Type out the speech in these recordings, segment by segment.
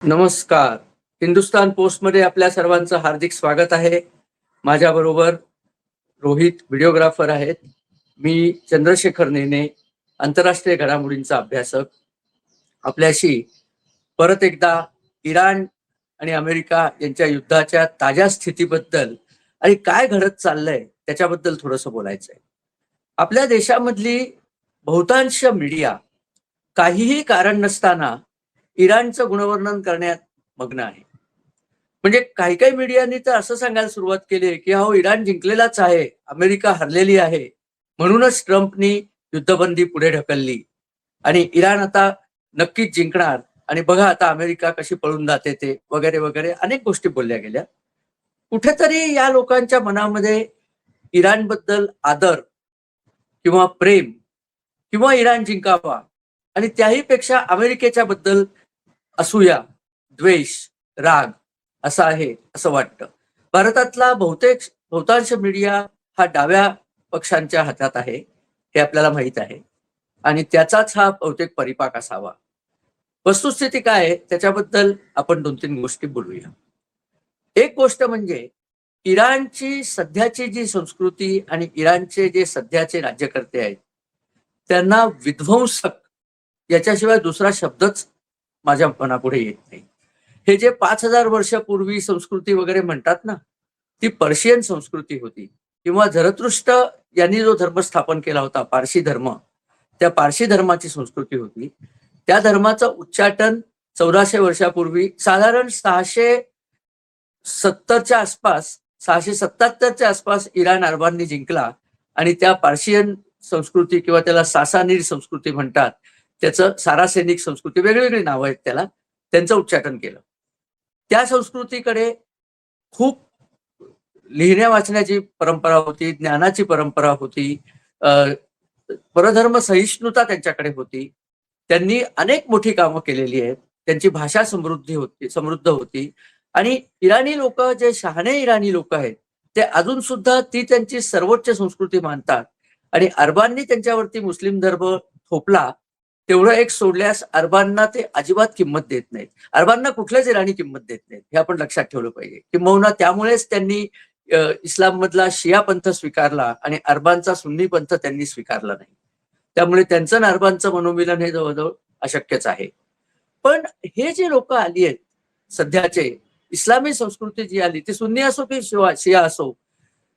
नमस्कार. हिंदुस्तान पोस्टमध्ये आपल्या सर्वांचं हार्दिक स्वागत आहे. माझ्याबरोबर रोहित व्हिडिओग्राफर आहेत. मी चंद्रशेखर नेने, आंतरराष्ट्रीय घडामोडींचा अभ्यासक. आपल्याशी परत एकदा इराण आणि अमेरिका यांच्या युद्धाच्या ताज्या स्थितीबद्दल आणि काय घडत चाललंय त्याच्याबद्दल थोडंसं बोलायचंय. आपल्या देशामधली बहुतांश मीडिया काहीही कारण नसताना इराणचं गुणवर्णन करण्यात मग्न आहे. म्हणजे काही काही मीडियानी तर असं सांगायला सुरुवात केली की अहो इराण जिंकलेलाच आहे, अमेरिका हरलेली आहे, म्हणूनच ट्रम्पनी युद्धबंदी पुढे ढकलली आणि इराण आता नक्कीच जिंकणार आणि बघा आता अमेरिका कशी पळून जाते ते वगैरे वगैरे अनेक गोष्टी बोलल्या गेल्या. कुठेतरी या लोकांच्या मनामध्ये इराणबद्दल आदर किंवा प्रेम किंवा इराण जिंकावा आणि त्याही पेक्षा अमेरिकेच्या बद्दल असूया, द्वेष, राग असा आहे असं वाटतं. भारतातला बहुतांश मीडिया हा डाव्या पक्षांच्या हातात आहे हे आपल्याला माहित आहे आणि त्याचाच हा बहुतेक परिपाक असावा. वस्तुस्थिती काय आहे त्याच्याबद्दल आपण 2-3 गोष्टी बोलूया. एक गोष्ट म्हणजे इराणची सध्याची जी संस्कृती आणि इराणचे जे सध्याचे राज्यकर्ते आहेत त्यांना विध्वंसक याच्याशिवाय दुसरा शब्दच माझ्या मनापुढे येत नाही. हे जे 5,000 वर्षापूर्वी संस्कृती वगैरे म्हणतात ना, ती पर्शियन संस्कृती होती किंवा झरतृष्ट यांनी जो धर्म स्थापन केला होता पारशी धर्म, त्या पारशी धर्माची संस्कृती होती. त्या धर्माचं उच्चाटन 1400 वर्षापूर्वी साधारण 670च्या आसपास 677च्या आसपास इराण अरबांनी जिंकला आणि त्या पार्शियन संस्कृती किंवा त्याला सासानीर संस्कृती म्हणतात, त्याचं सारासेनिक संस्कृती वेगवेगळी नावं आहेत त्याला, त्यांचं उच्चाटन केलं. त्या संस्कृतीकडे खूप लिहिण्या वाचण्याची परंपरा होती, ज्ञानाची परंपरा होती, परधर्म सहिष्णुता त्यांच्याकडे होती. त्यांनी अनेक मोठी कामं केलेली आहेत. त्यांची भाषा समृद्ध होती आणि इराणी लोक जे शहाणे इराणी लोक आहेत ते अजून सुद्धा ती त्यांची सर्वोच्च संस्कृती मानतात आणि अरबांनी त्यांच्यावरती मुस्लिम धर्म थोपला तेवढं एक सोडल्यास अरबांना ते अजिबात किंमत देत नाहीत. अरबांना कुठल्याच इराणी किंमत देत नाहीत हे आपण लक्षात ठेवलं पाहिजे. किंबहुना त्यामुळेच त्यांनी इस्लाम मधला शिया पंथ स्वीकारला आणि अरबांचा सुन्नी पंथ त्यांनी स्वीकारला नाही. त्यामुळे त्यांचं आणि अरबांचं मनोमिलन हे जवळजवळ अशक्यच आहे. पण हे जे लोक आली आहेत सध्याचे, इस्लामी संस्कृती जी आली ती सुन्नी असो की शिया असो,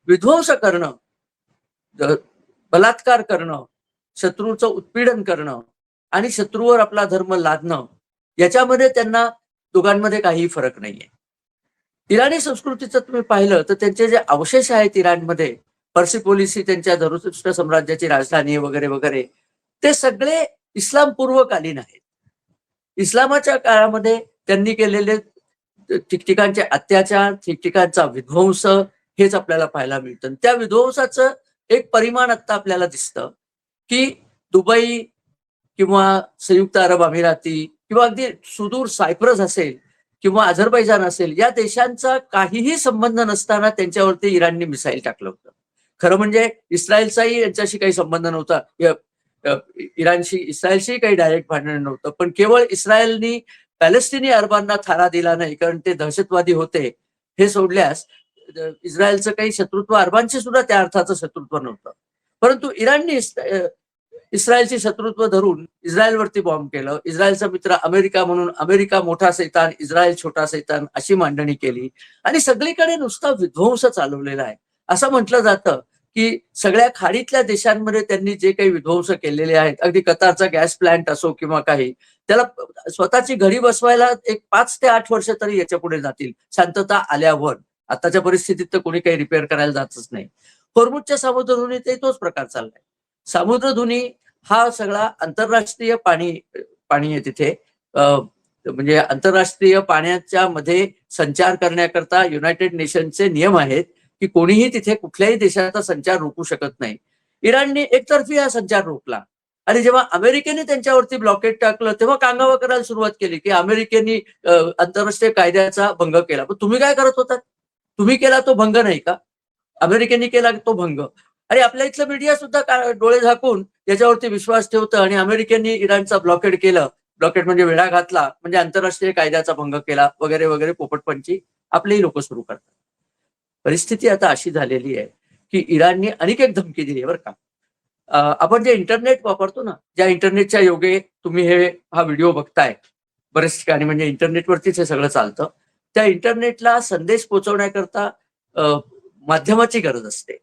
विध्वंस करणं, बलात्कार करणं, शत्रूचं उत्पीडन करणं आणि शत्रूवर आपला धर्म लादणं याच्यामध्ये त्यांना दोघांमध्ये काहीही फरक नाहीये. इराणी संस्कृतीचं तुम्ही पाहिलं तर त्यांचे जे अवशेष आहेत इराणमध्ये, पर्सिपोलिस ही त्यांच्या झरतुष्ट्र साम्राज्याची राजधानी वगैरे वगैरे, ते सगळे इस्लाम पूर्वकालीन आहेत. इस्लामाच्या काळामध्ये त्यांनी केलेले ठिकठिकाणचे अत्याचार, ठिकठिकाणचा विध्वंस हेच आपल्याला पाहायला मिळतं. त्या विध्वंसाचं एक परिमाण आता आपल्याला दिसतं की दुबई किंवा संयुक्त अरब अमिराती किंवा अगदी सुदूर सायप्रस असेल किंवा अझरबैजान असेल, या देशांचा काहीही संबंध नसताना त्यांच्यावरती इराणने मिसाईल टाकलं होतं. खरं म्हणजे इस्रायलचाही यांच्याशी काही संबंध नव्हता. इराणशी इस्रायलशी काही डायरेक्ट भांडण नव्हतं, पण केवळ इस्रायलनी पॅलेस्टिनी अरबांना थारा दिला नाही कारण ते दहशतवादी होते हे सोडल्यास इस्रायलचं काही शत्रुत्व अरबांशी सुद्धा त्या अर्थाचं शत्रुत्व नव्हतं. परंतु इराणनी इस्रायलचे शत्रुत्व धरून इस्रायलवरती बॉम्ब केलं. इस्रायलचा मित्र अमेरिका म्हणून अमेरिका मोठा सैतान, इस्रायल छोटा सैतान अशी मांडणी केली आणि सगळीकडे नुसता विध्वंस चालवलेला आहे. असं म्हटलं जातं की सगळ्या खाडीतल्या देशांमध्ये त्यांनी जे काही विध्वंस केलेले आहेत, अगदी कतारचा गॅस प्लांट असो किंवा काही, त्याला स्वतःची घडी बसवायला एक 5 ते 8 वर्ष तरी याच्या पुढे जातील शांतता आल्यावर. आताच्या परिस्थितीत तर कोणी काही रिपेअर करायला जातच नाही. होर्मुझच्या सामुद्रधुनीतही तोच प्रकार चाललाय. सामुद्रधुनी हा सगळा आंतरराष्ट्रीय पाणी आहे तिथे. म्हणजे आंतरराष्ट्रीय पाण्याच्या मध्ये संचार करण्याकरता युनायटेड नेशनचे नियम आहेत की कोणीही तिथे कुठल्याही देशाचा संचार रोखू शकत नाही. इराणने एकतर्फी हा संचार रोखला आणि जेव्हा अमेरिकेने त्यांच्यावरती ब्लॉकेट टाकलं तेव्हा कांगावा करायला सुरुवात केली की अमेरिकेने आंतरराष्ट्रीय कायद्याचा भंग केला. पण तुम्ही काय करत होता? तुम्ही केला तो भंग नाही का? अमेरिकेने केला तो भंग. आणि आपल्या इथलं मीडिया सुद्धा डोळे झाकून याच्यावरती विश्वास ठेवतं आणि अमेरिकेने इराणचा ब्लॉकेड केलं ब्लॉकेट म्हणजे वेढा घातला म्हणजे आंतरराष्ट्रीय कायद्याचा भंग केला वगैरे वगैरे पोपटपंची आपलेही लोक सुरू करतात. परिस्थिती आता अशी झालेली आहे की इराणने आणखी एक धमकी दिली आहे बरं का. आपण जे इंटरनेट वापरतो ना, ज्या इंटरनेटच्या योगे तुम्ही हा व्हिडिओ बघताय बरेच ठिकाणी, म्हणजे इंटरनेटवरतीच हे सगळं चालतं. त्या इंटरनेटला संदेश पोहोचवण्याकरता अ, माध्यमाची गरज असते.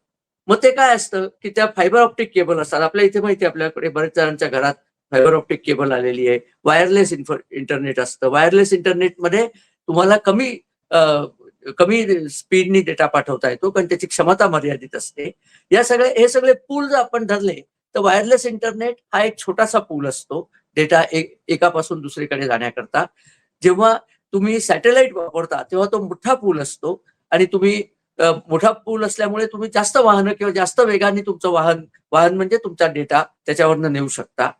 मग ते काय असतं, की त्या फायबर ऑप्टिक केबल असतात. आपल्या इथे माहिती आहे, आपल्याकडे बऱ्याच जणांच्या घरात फायबर ऑप्टिक केबल आलेली आहे. वायरलेस इंटरनेट असतं. वायरलेस इंटरनेटमध्ये तुम्हाला अ, कमी स्पीडनी डेटा पाठवता येतो, कारण त्याची क्षमता मर्यादित असते. हे सगळे पूल जर आपण धरले, तर वायरलेस इंटरनेट हा एक छोटासा पूल असतो, डेटा एकापासून दुसरीकडे जाण्याकरता. जेव्हा तुम्ही सॅटेलाइट वापरता, तेव्हा तो मोठा पूल असतो आणि मोठा पूल असल्यामुळे तुम्ही जास्त वाहनं किंवा जास्त वेगाने तुमचं वाहन म्हणजे तुमचा डेटा त्याच्यावरनं नेऊ शकता.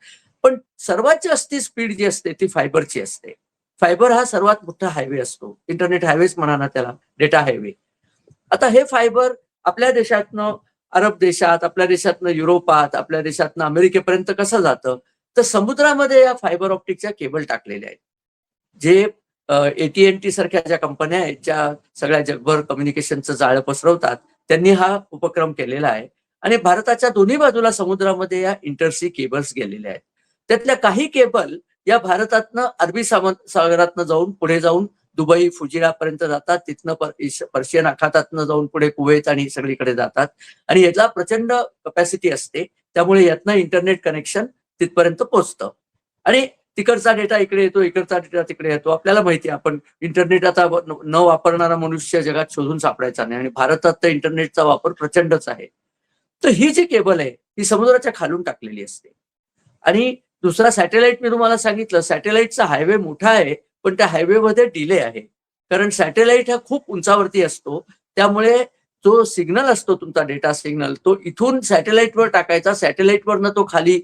पण सर्वात जास्ती स्पीड जी असते ती फायबरची असते. फायबर हा सर्वात मोठा हायवे असतो. इंटरनेट हायवेच म्हणा ना त्याला, डेटा हायवे. आता हे फायबर आपल्या देशातनं अरब देशात, आपल्या देशातनं युरोपात, आपल्या देशातनं अमेरिकेपर्यंत कसं जातं? तर समुद्रामध्ये या फायबर ऑप्टिकच्या केबल टाकलेल्या आहेत. जे AT&T सारख्या ज्या कंपन्या आहेत, ज्या सगळ्या जगभर कम्युनिकेशनचं जाळं पसरवतात, त्यांनी हा उपक्रम केलेला आहे आणि भारताच्या दोन्ही बाजूला समुद्रामध्ये या इंटरसी केबल्स गेलेल्या आहेत. त्यातल्या काही केबल या भारतातनं अरबी सागरातनं जाऊन पुढे जाऊन दुबई, फुजिरापर्यंत जातात. तिथनं पर्शियन आखातातनं जाऊन पुढे कुवेत आणि सगळीकडे जातात आणि याला प्रचंड कपॅसिटी असते. त्यामुळे यातनं इंटरनेट कनेक्शन तिथपर्यंत पोहोचतं आणि तिकडचा डेटा इकडे येतो, इकडचा डेटा तिकडे येतो. आपल्याला माहिती आहे, आपण इंटरनेट आता न वापरणारा मनुष्य जगात शोधून सापडायचा नाही आणि भारतात तर इंटरनेटचा वापर प्रचंडच आहे. तर ही जी केबल आहे, ही समुद्राच्या खालून टाकलेली असते. आणि दुसरा सॅटेलाइट मी तुम्हाला सांगितलं, सॅटेलाइटचा हायवे मोठा आहे, पण त्या हायवेमध्ये डिले आहे. कारण सॅटेलाइट हा खूप उंचावरती असतो. त्यामुळे जो सिग्नल असतो तुमचा डेटा सिग्नल, तो इथून सॅटेलाइटवर टाकायचा. सॅटेलाइटवरनं तो खाली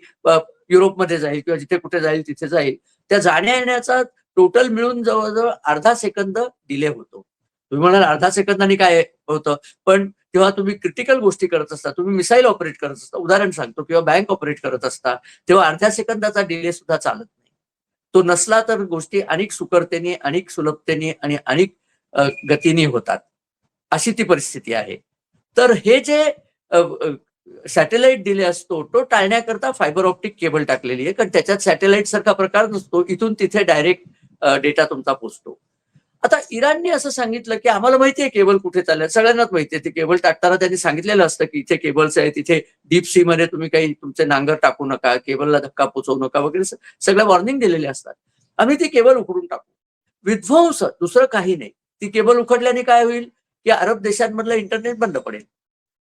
युरोपमध्ये जाईल किंवा जिथे कुठे जाईल तिथे जाईल. त्या जाण्या-येण्याचा टोटल मिळून जवळ-जवळ अर्धा सेकंद डिले होतो. तुम्ही म्हणाल अर्धा सेकंदाने काय होतं? पण जेव्हा तुम्ही क्रिटिकल गोष्टी करत असता, तुम्ही मिसाईल ऑपरेट करत असता, उदाहरण सांगतो, किंवा बँक ऑपरेट करत असता, तेव्हा अर्ध्या सेकंदाचा डिले सुद्धा चालत नाही. तो नसला तर गोष्टी अधिक सुकरतेने, अधिक सुलभतेने आणि अधिक गतीने होतात. अशी ती परिस्थिती आहे. तर हे जे सॅटेलाइट डिले असतो, तो टाळण्याकरता फायबर ऑप्टिक केबल टाकलेली आहे. कारण त्याच्यात सॅटेलाइट सारखा प्रकार नसतो. इथून तिथे डायरेक्ट डेटा तुमचा पोहोचतो. आता इराणने असं सांगितलं, की आम्हाला माहिती आहे केबल कुठे चालल्या. सगळ्यांनाच माहिती आहे. ते केबल टाकताना त्यांनी सांगितलेलं असतं, की इथे केबल्स आहेत, इथे डीप सीमध्ये तुम्ही काही तुमचे नांगर टाकू नका, केबलला धक्का पोहोचवू नका वगैरे सगळ्या वॉर्निंग दिलेल्या असतात. आम्ही ती केबल उखडून टाकू. विध्वंस दुसरं काही नाही. ती केबल उखडल्याने काय होईल, की अरब देशांमधलं इंटरनेट बंद पडेल.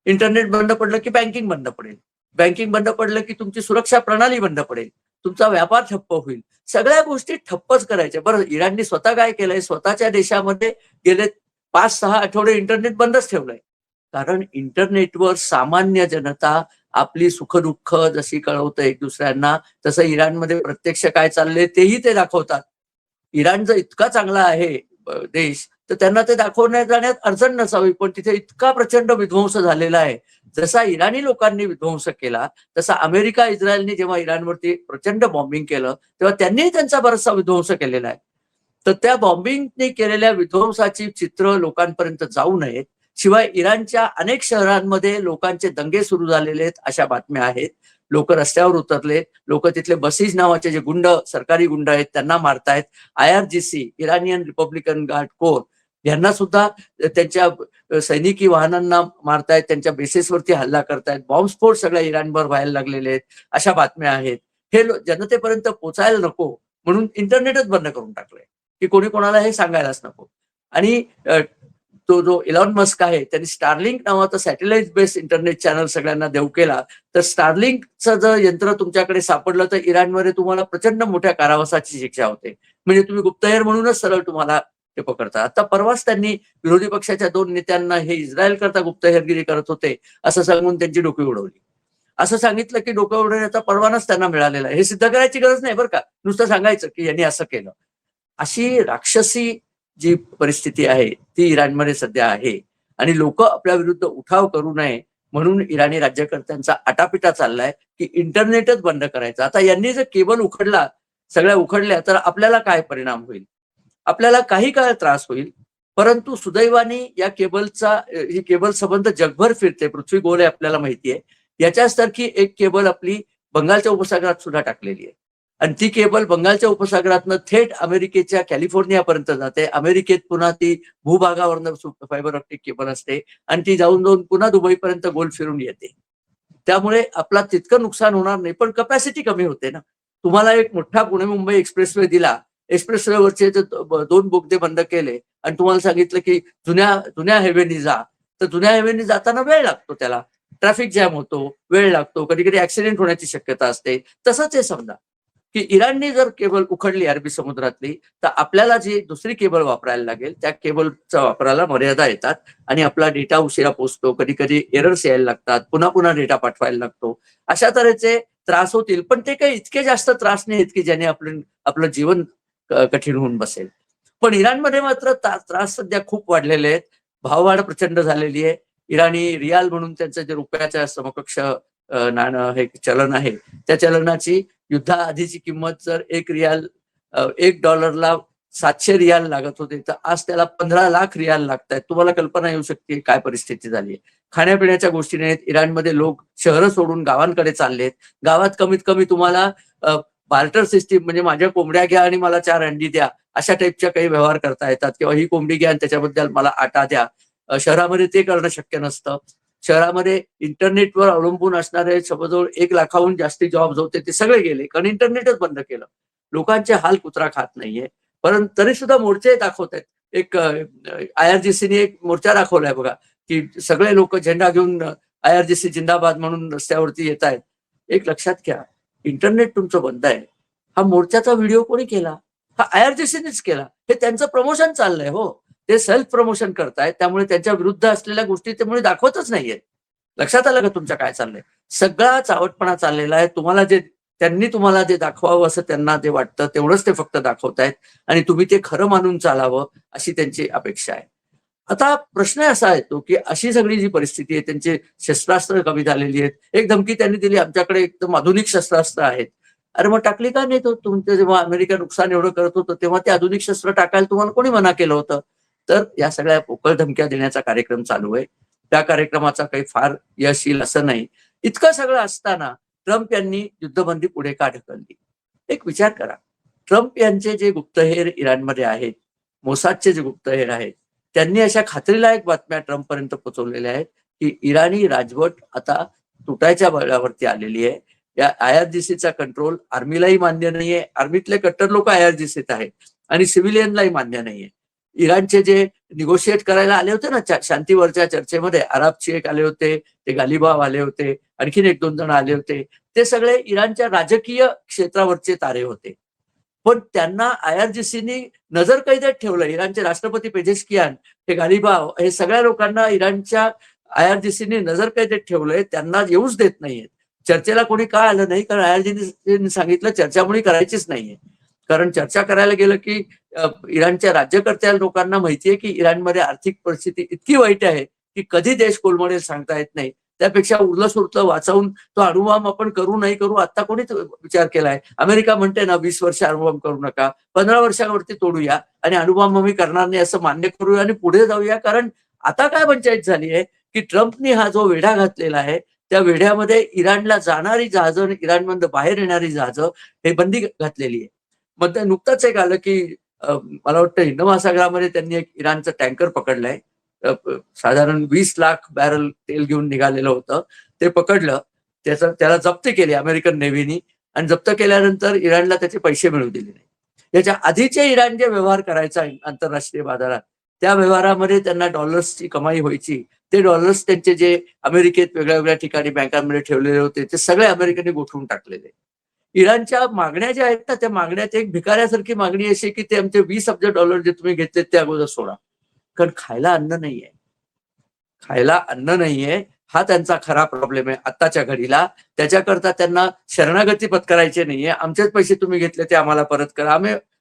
इंटरनेट बंद पडलं, की बँकिंग बंद पडेल. बँकिंग बंद पडलं, की तुमची सुरक्षा प्रणाली बंद पडेल. तुमचा व्यापार ठप्प होईल. सगळ्या गोष्टी ठप्पच करायच्या. बरं, इराणने स्वतः काय केलंय, स्वतःच्या देशामध्ये गेले 5-6 आठवडे इंटरनेट बंदच ठेवलंय. कारण इंटरनेटवर सामान्य जनता आपली सुख-दुःख जशी कळवतं एक दुसऱ्यांना, तसं इराणमध्ये प्रत्यक्ष काय चाललंय तेही ते दाखवतात. इराण जर इतका चांगला आहे देश, तर त्यांना ते दाखवण्यात जाण्यात अडचण नसावी. पण तिथे इतका प्रचंड विध्वंस झालेला आहे. जसा इराणी लोकांनी विध्वंस केला, तसा अमेरिका, इस्रायलने जेव्हा इराणवरती प्रचंड बॉम्बिंग केलं, तेव्हा त्यांनीही त्यांचा बराचसा विध्वंस केलेला आहे. तर त्या बॉम्बिंगने केलेल्या विध्वंसाची चित्र लोकांपर्यंत जाऊ नयेत. शिवाय इराणच्या अनेक शहरांमध्ये लोकांचे दंगे सुरू झालेले आहेत, अशा बातम्या आहेत. लोक रस्त्यावर उतरले, लोक तिथले बसीज नावाचे जे सरकारी गुंड आहेत त्यांना मारतायत. IRGC, इराणियन रिपब्लिकन गार्ड कोर, यांना सुद्धा त्यांच्या सैनिकी वाहनांना मारतायत, त्यांच्या बेसेसवरती हल्ला करतायत, बॉम्बस्फोट सगळ्या इराणभर व्हायला लागलेले आहेत, अशा बातम्या आहेत. हे जनतेपर्यंत पोचायला नको म्हणून इंटरनेटच बंद करून टाकलंय, की कोणी कोणाला हे सांगायलाच नको. आणि तो जो इलॉन मस्क आहे त्यांनी स्टारलिंक नावाचं सॅटेलाइट बेस्ड इंटरनेट चॅनल सगळ्यांना देऊ केला. तर स्टारलिंकचं जर यंत्र तुमच्याकडे सापडलं तर इराणमध्ये तुम्हाला प्रचंड मोठ्या कारावासाची शिक्षा होते. म्हणजे तुम्ही गुप्तहेर म्हणूनच सरळ तुम्हाला ते पकडतात. आता परवाच त्यांनी विरोधी पक्षाच्या 2 नेत्यांना हे इस्रायल करता गुप्तहेरगिरी करत होते असं सांगून त्यांची डोकी उडवली. असं सांगितलं, की डोकं उडवण्याचा परवानाच त्यांना मिळालेला आहे. हे सिद्ध करायची गरज नाही बरं का. नुसतं सांगायचं, की यांनी असं केलं. अशी राक्षसी जी परिस्थिती आहे ती इराणमध्ये सध्या आहे आणि लोक आपल्या विरुद्ध उठाव करू नये म्हणून इराणी राज्यकर्त्यांचा आटापिटा चाललाय, की इंटरनेटच बंद करायचा. आता यांनी जर केबल उखडला सगळ्या उखडल्या तर आपल्याला काय परिणाम होईल? आपल्याला काही काळ त्रास होईल. परंतु सुदैवाने या केबलचा ही केबल संबंध जगभर फिरते. पृथ्वी गोल आहे आपल्याला माहिती आहे. याच्यासारखी एक केबल आपली बंगालच्या उपसागरात सुद्धा टाकलेली आहे. आणि ती केबल बंगालच्या उपसागरातनं थेट अमेरिकेच्या कॅलिफोर्नियापर्यंत जाते. अमेरिकेत पुन्हा ती भूभागावरनं फायबर ऑप्टिक केबल असते आणि ती जाऊन पुन्हा दुबईपर्यंत गोल फिरून येते. त्यामुळे आपला तितकं नुकसान होणार नाही, पण कपॅसिटी कमी होते ना. तुम्हाला एक मोठा पुणे-मुंबई एक्सप्रेसवे दिला. एक्सप्रेसवेवरचे जर 2 बोगदे बंद केले आणि तुम्हाला सांगितलं, की जुन्या जुन्या हायवेनी जा. तर जुन्या हायवेनी जाताना वेळ लागतो त्याला. ट्रॅफिक जॅम होतो, वेळ लागतो, कधी-कधी ॲक्सिडेंट होण्याची शक्यता असते. तसंच हे समजा, की इराणने जर केबल उखडली अरबी समुद्रातली, तर आपल्याला जी दुसरी केबल वापरायला लागेल, त्या केबलच्या वापराला मर्यादा येतात आणि आपला डेटा उशिरा पोहोचतो. कधी-कधी एरर्स यायला लागतात. पुन्हा-पुन्हा डेटा पाठवायला लागतो. अशा तऱ्हेचे त्रास होतील. पण ते काही इतके जास्त त्रास नाहीत, की ज्याने आपलं जीवन कठीण होऊन बसेल. पण इराणमध्ये मात्र त्रास सध्या खूप वाढलेले आहेत. भाववाढ प्रचंड झालेली आहे. इराणी रियाल म्हणून त्यांचं जे रुपयाच्या समकक्ष नाणं हे चलन आहे, त्या चलनाची युद्धाआधीची किंमत जर 1 रियाल $1 700 रियाल लागत होते, तर आज त्याला 15 लाख रियाल लागतायत. तुम्हाला कल्पना येऊ शकते काय परिस्थिती झाली आहे. खाण्यापिण्याच्या गोष्टी नाहीत. इराणमध्ये लोक शहरं सोडून गावांकडे चाललेत. गावात कमीत कमी तुम्हाला बार्टर सिस्टम म्हणजे माझ्या कोंबड्या घ्या आणि मला 4 अंडी द्या, अशा टाईपच्या काही व्यवहार करता येतात किंवा ही कोंबडी घ्या आणि त्याच्याबद्दल मला आटा द्या. शहरामध्ये ते करणं शक्य नसतं. शहरामध्ये इंटरनेटवर अवलंबून असणारे जवळ 1 लाखाहून जास्ती जॉब्स होते ते सगळे गेले. कारण इंटरनेटच बंद केलं. लोकांचे हाल कुत्रा खात नाहीये. परंतु तरी सुद्धा मोर्चे दाखवतायत. एक IRGCने एक मोर्चा दाखवलाय बघा, की सगळे लोक झेंडा घेऊन IRGC जिंदाबाद म्हणून रस्त्यावरती येतायत. एक लक्षात घ्या, इंटरनेट तुमचं बंद आहे. हा मोर्चाचा व्हिडिओ कोणी केला? हा IRGCनेच केला. हे त्यांचं प्रमोशन चाललंय हो. ते सेल्फ प्रमोशन करतायत. त्यामुळे त्यांच्या विरुद्ध असलेल्या गोष्टी त्यामुळे दाखवतच नाहीयेत. लक्षात आलं का तुमच्या काय चाललंय? सगळा चावटपणा चाललेला आहे. त्यांनी तुम्हाला जे दाखवावं असं त्यांना ते वाटतं तेवढंच ते फक्त दाखवतायत आणि तुम्ही ते खरं मानून चालावं अशी त्यांची अपेक्षा आहे. आता प्रश्न असा येतो, की अशी सगळी जी परिस्थिती आहे त्यांची शस्त्रास्त्र कमी झालेली आहेत. एक धमकी त्यांनी दिली, आमच्याकडे एकदम आधुनिक शस्त्रास्त्र आहेत. अरे मग टाकली का नाही? तुमचं जेव्हा अमेरिका नुकसान एवढं करत होतं, तेव्हा ते आधुनिक शस्त्र टाकायला तुम्हाला कोणी मना केलं होतं? तर या सगळ्या पोकळ धमक्या देण्याचा कार्यक्रम चालू आहे. त्या कार्यक्रमाचा काही फार यश येईल असं नाही. इतकं सगळं असताना ट्रम्प यांनी युद्धबंदी पुढे का ढकलली? एक विचार करा. ट्रम्प यांचे जे गुप्तहेर इराणमध्ये आहेत, मोसादचे जे गुप्तहेर आहेत, त्यांनी अशा खात्रीलायक बातम्या ट्रम्पपर्यंत पोहोचवलेल्या आहेत, की इराणी राजवट आता तुटायच्या बळावरती आलेली आहे. या IRGCचा कंट्रोल आर्मीलाही मान्य नाहीये. आर्मीतले कट्टर लोक IRGCत आहेत आणि सिव्हिलियनलाही मान्य नाहीये. इराणचे जे निगोशिएट करायला आले होते ना शांतीवरच्या चर्चेमध्ये, अरबची एक आले होते, ते गालिबाव आले होते, आणखीन 1-2 जण आले होते. ते सगळे इराणच्या राजकीय क्षेत्रावरचे तारे होते. पण त्यांना IRGCनी नजरकैदेत ठेवलं. इराणचे राष्ट्रपती पेजेशकियान, हे गालिबाव, हे सगळ्या लोकांना इराणच्या IRGCनी नजरकैदेत ठेवलंय. त्यांना येऊच देत नाहीयेत. चर्चेला कोणी का आलं नाही? कारण IRGCनी सांगितलं चर्चा कोणी करायचीच नाहीये. कारण चर्चा करायला गेलं की इराणच्या राज्यकर्त्या लोकांना माहितीये की इराणमध्ये आर्थिक परिस्थिती इतकी वाईट आहे की कधी देश कोलमडेल सांगता येत नाही. त्यापेक्षा उरलं सुरलं वाचवून तो अणुबॉम्ब आपण करू नाही करू आता कोणीच विचार केलाय. अमेरिका म्हणते ना 20 वर्ष अणुबॉम्ब करू नका, 15 वर्षांवरती तोडूया आणि अणुबॉम्ब आम्ही करणार नाही असं मान्य करूया आणि पुढे जाऊया. कारण आता काय पंचायत झाली आहे की ट्रम्पनी हा जो वेढा घातलेला आहे त्या वेढ्यामध्ये इराणला जाणारी जहाजं आणि इराणमधून बाहेर येणारी जहाजं हे बंदी घातलेली आहे. मग नुकतंच एक आलं की मला वाटतं हिंद महासागरामध्ये त्यांनी एक इराणचं टँकर पकडलंय. साधारण 20 लाख बॅरल तेल घेऊन निघालेलं होतं. ते पकडलं. त्याला जप्त केली अमेरिकन नेव्हीनी आणि जप्त केल्यानंतर इराणला त्याचे पैसे मिळू दिले नाही. याच्या आधीचे इराण जे व्यवहार करायचा आंतरराष्ट्रीय बाजारात, त्या व्यवहारामध्ये त्यांना डॉलर्सची कमाई व्हायची. ते डॉलर्स त्यांचे जे अमेरिकेत वेगळ्या-वेगळ्या ठिकाणी बँकांमध्ये ठेवलेले होते, ते सगळे अमेरिकेने गोठवून टाकलेले. इराणच्या मागण्या ज्या आहेत ना, त्या मागण्यात एक भिकाऱ्यासारखी मागणी अशी की ते आमचे $20 अब्ज जे तुम्ही घेतलेत ते अगोदर सोडा. कारण खायला अन्न नाहीये. खायला अन्न नाहीये, हा त्यांचा खरा प्रॉब्लेम आहे आत्ताच्या घडीला. त्याच्याकरता त्यांना शरणागती पत्करायची नाहीये. आमचेच पैसे तुम्ही घेतले ते आम्हाला परत करा.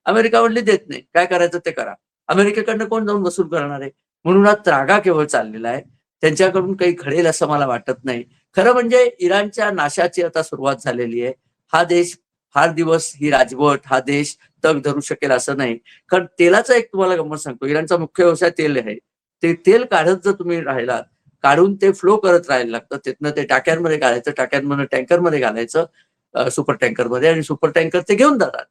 अमेरिका म्हणली देत नाही. काय करायचं ते करा. अमेरिकेकडनं कोण जाऊन वसूल करणार आहे? म्हणून हा त्रागा केवळ चाललेला आहे. त्यांच्याकडून काही घडेल असं मला वाटत नाही. खरं म्हणजे इराणच्या नाशाची आता सुरुवात झालेली आहे. हा देश फार दिवस ही राजवट हा देश तग धरू शकेल असं नाही. कारण तेलाचा एक तुम्हाला गंमत सांगतो, इराणचा मुख्य व्यवसाय तेल आहे. ते तेल काढत जर तुम्ही राहिलात, काढून ते फ्लो करत राहायला लागतं. तिथनं ते टाक्यांमध्ये घालायचं, टाक्यांमधनं टँकरमध्ये घालायचं, सुपर टँकरमध्ये, आणि सुपर टँकर ते घेऊन जातात.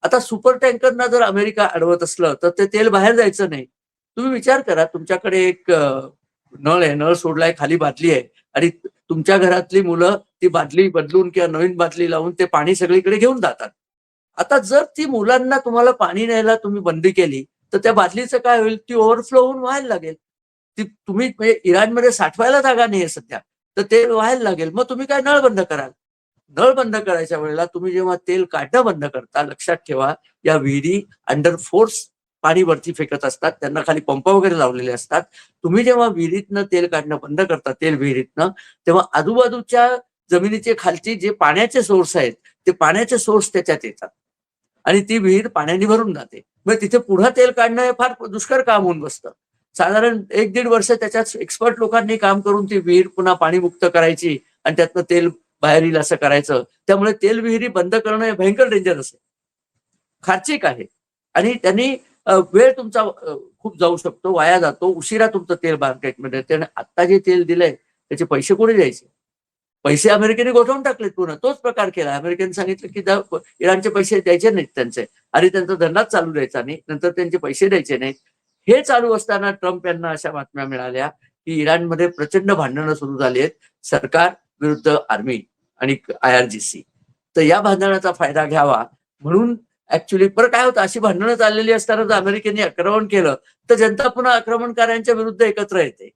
आता सुपर टँकरना जर अमेरिका अडवत असलं तर ते तेल बाहेर जायचं नाही. तुम्ही विचार करा, तुमच्याकडे एक नळ आहे, नळ सोडलाय, खाली बादली आहे, आणि तुमच्या घरातली मुलं ती बादली बदलून किंवा नवीन बादली लावून ते पाणी सगळीकडे घेऊन जातात. आता जर ती मुलांना तुम्हाला पाणी न्यायला तुम्ही बंदी केली, तर त्या बादलीचं काय होईल? ती ओव्हरफ्लो होऊन व्हायला लागेल. ती तुम्ही म्हणजे इराणमध्ये साठवायला जागा नाहीये सध्या, तर ते व्हायला लागेल. मग तुम्ही काय नळ बंद कराल. नळ बंद करायच्या वेळेला तुम्ही जेव्हा तेल काढणं बंद करता, लक्षात ठेवा, या विहिरी अंडर फोर्स पाणी वरती फेकत असतात. त्यांना खाली पंप वगैरे लावलेले असतात. तुम्ही जेव्हा विहिरीतनं तेल काढणं बंद करता, तेल विहिरीतनं, तेव्हा आजूबाजूच्या जमिनीचे खालची जे पाण्याचे सोर्स आहेत, ते पाण्याचे सोर्स त्याच्यात येतात आणि ती विहीर पाण्याने भरून जाते. मग तिथे पुन्हा तेल काढणं हे फार दुष्कर काम होऊन बसतं. साधारण 1-1.5 वर्ष त्याच्यात एक्सपर्ट लोकांनी काम करून ती विहीर पुन्हा पाणीमुक्त करायची आणि त्यातनं तेल बाहेर येईल असं करायचं. त्यामुळे तेल विहिरी बंद करणं हे भयंकर डेंजरस आहे. खर्चिक आहे आणि त्यांनी वेळ तुमचा खूप जाऊ शकतो, वाया जातो. उशिरा तुमचं तेल मार्केटमध्ये येते आणि आत्ता जे तेल दिलंय त्याचे पैसे कोणी द्यायचे? पैसे अमेरिकेने गोठवून टाकलेत पुन्हा. तोच प्रकार केला. अमेरिकेने सांगितलं, की इराणचे पैसे द्यायचे नाहीत त्यांचे, आणि त्यांचा धंदाच चालू द्यायचा नाही. नंतर त्यांचे पैसे द्यायचे नाहीत. हे चालू असताना ट्रम्प यांना अशा बातम्या मिळाल्या, की इराणमध्ये प्रचंड भांडणं सुरू झाली आहेत. सरकार विरुद्ध आर्मी आणि IRGC. तर या भांडणाचा फायदा घ्यावा म्हणून ऍक्च्युली बरं काय होतं, अशी भांडणं चाललेली असताना जर अमेरिकेने आक्रमण केलं, तर जनता पुन्हा आक्रमणकारांच्या विरुद्ध एकत्र येते.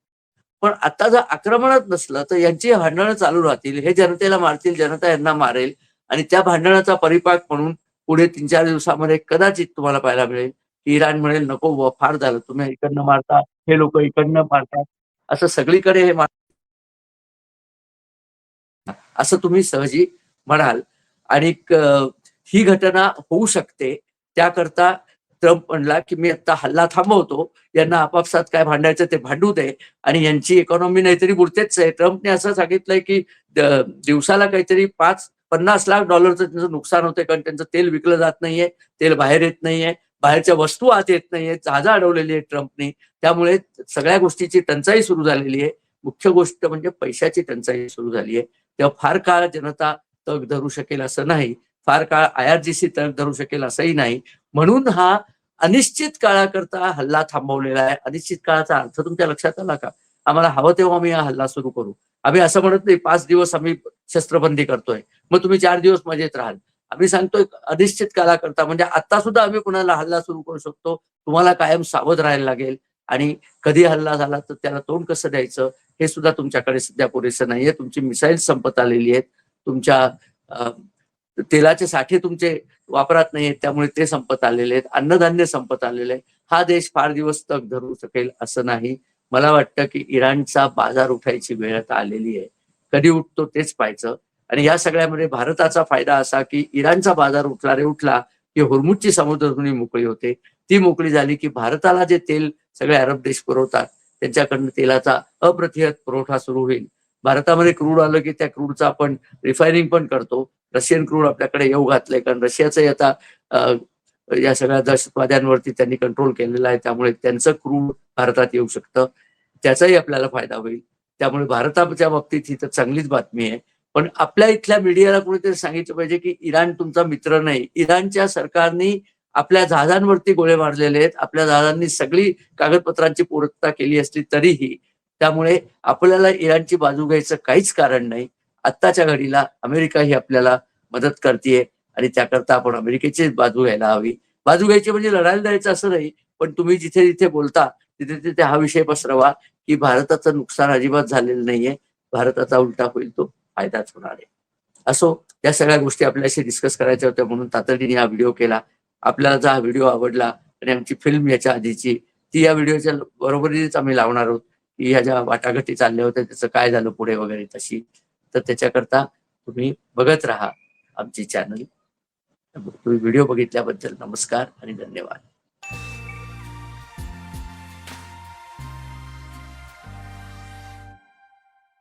पण आता जर आक्रमणच नसलं, तर यांची भांडणं चालू राहतील. हे जनतेला मारतील, जनता यांना मारेल, आणि त्या भांडणाचा परिपाक म्हणून पुढे 3-4 दिवसामध्ये कदाचित तुम्हाला पाहायला मिळेल, की इराण म्हणेल, "नको बुवा, फार झालं. तुम्ही इकडनं मारता, हे लोकं इकडनं मारतात." असं सगळीकडे हे असं तुम्ही सहजी म्हणाल. आणि ही घटना होऊ शकते. त्याकरता ट्रम्प म्हणला, की "मी आता हल्ला थांबवतो. यांना आपापसात काय भांडायचं ते भांडू दे, आणि यांची इकॉनॉमी नाहीतरी बुडतेच आहे." ट्रम्पने असं सांगितलंय, की दिवसाला काहीतरी $50 लाख त्यांचं नुकसान होतंय, कारण त्यांचं तेल विकलं जात नाहीये, तेल बाहेर येत नाहीये, बाहेरच्या वस्तू आत येत नाहीयेत, जहाजं अडवलेली आहेत ट्रम्पनी. त्यामुळे सगळ्या गोष्टीची टंचाई सुरू झालेली आहे. मुख्य गोष्ट म्हणजे पैशाची टंचाई सुरू झाली आहे. तेव्हा फार काळ जनता तग धरू शकेल असं नाही. फार काळ IRGC तग धरू शकेल असंही नाही. म्हणून हा अनिश्चित काळाकरता हल्ला थांबवलेला आहे. अनिश्चित काळाचा अर्थ तुमच्या लक्षात आला का? आम्हाला हवं तेव्हा आम्ही हा हल्ला सुरू करू. आम्ही असं म्हणत नाही 5 दिवस आम्ही शस्त्रबंदी करतोय, मग तुम्ही 4 दिवस मजेत राहाल. आम्ही सांगतोय अनिश्चित काळाकरता, म्हणजे आता सुद्धा आम्ही कुणाला हल्ला सुरू करू शकतो. तुम्हाला कायम सावध राहायला लागेल, आणि कधी हल्ला झाला तर त्याला तोंड कसं द्यायचं हे सुद्धा तुमच्याकडे सध्या पुरेसं नाहीये. तुमची मिसाईल संपत आलेली आहेत. तुमच्या तेलाचे साठे तुमचे वापरात नाहीयेत, त्यामुळे ते संपत आलेले आहेत. अन्नधान्य संपत आलेलं आहे. हा देश फार दिवस तग धरू शकेल असं नाही. मला वाटतं, की इराणचा बाजार उठायची वेळ आता आलेली आहे. कधी उठतो तेच पाहायचं. आणि या सगळ्यामध्ये भारताचा फायदा असा, की इराणचा बाजार उठला रे उठला, की होर्मुझची समुद्रधुनी मोकळी होते. ती मोकळी झाली, की भारताला जे तेल सगळे अरब देश पुरवतात, त्यांच्याकडनं तेलाचा अप्रतिहत पुरवठा सुरू होईल. भारतामध्ये क्रूड आलं, की त्या क्रूडचं आपण रिफायनिंग पण करतो. रशियन क्रूड आपल्याकडे येऊ घातलंय, कारण रशियाचंही आता या सगळ्या दहशतवाद्यांवरती त्यांनी कंट्रोल केलेला आहे. त्यामुळे त्यांचं क्रूड भारतात येऊ शकतं. त्याचाही आपल्याला फायदा होईल. त्यामुळे भारताच्या बाबतीत ही तर चांगलीच बातमी आहे. पण आपल्या इथल्या मीडियाला कुणीतरी सांगितलं पाहिजे, की इराण तुमचा मित्र नाही. इराणच्या सरकारने आपल्या जहाजांवरती गोळे मारलेले आहेत. आपल्या जहाजांनी सगळी कागदपत्रांची पूर्तता केली असली तरीही. त्यामुळे आपल्याला इराणची बाजू घ्यायचं काहीच कारण नाही. आत्ताच्या घडीला अमेरिका ही आपल्याला मदत करतेय, आणि त्याकरता आपण अमेरिकेचीच बाजू घ्यायला हवी. बाजू घ्यायची म्हणजे लढायला जायचं असं नाही, पण तुम्ही जिथे जिथे बोलता तिथे तिथे हा विषय पसरवा, की भारताचं नुकसान अजिबात झालेलं नाहीये. भारताचा उलटा होईल तो फायदाच होणार आहे. असो, या सगळ्या गोष्टी आपल्याशी डिस्कस करायच्या होत्या म्हणून तातडीने हा व्हिडिओ केला. आपल्याला जर हा व्हिडिओ आवडला, आणि आमची फिल्म याच्या आधीची ती या व्हिडिओच्या बरोबरीनेच आम्ही लावणार आहोत, की ह्या ज्या वाटाघाटी चालल्या होत्या त्याचं काय झालं पुढे वगैरे तशी. तर त्याच्याकरता तुम्ही बघत राहा आमची चॅनल. तुम्ही व्हिडिओ बघितल्याबद्दल नमस्कार आणि धन्यवाद.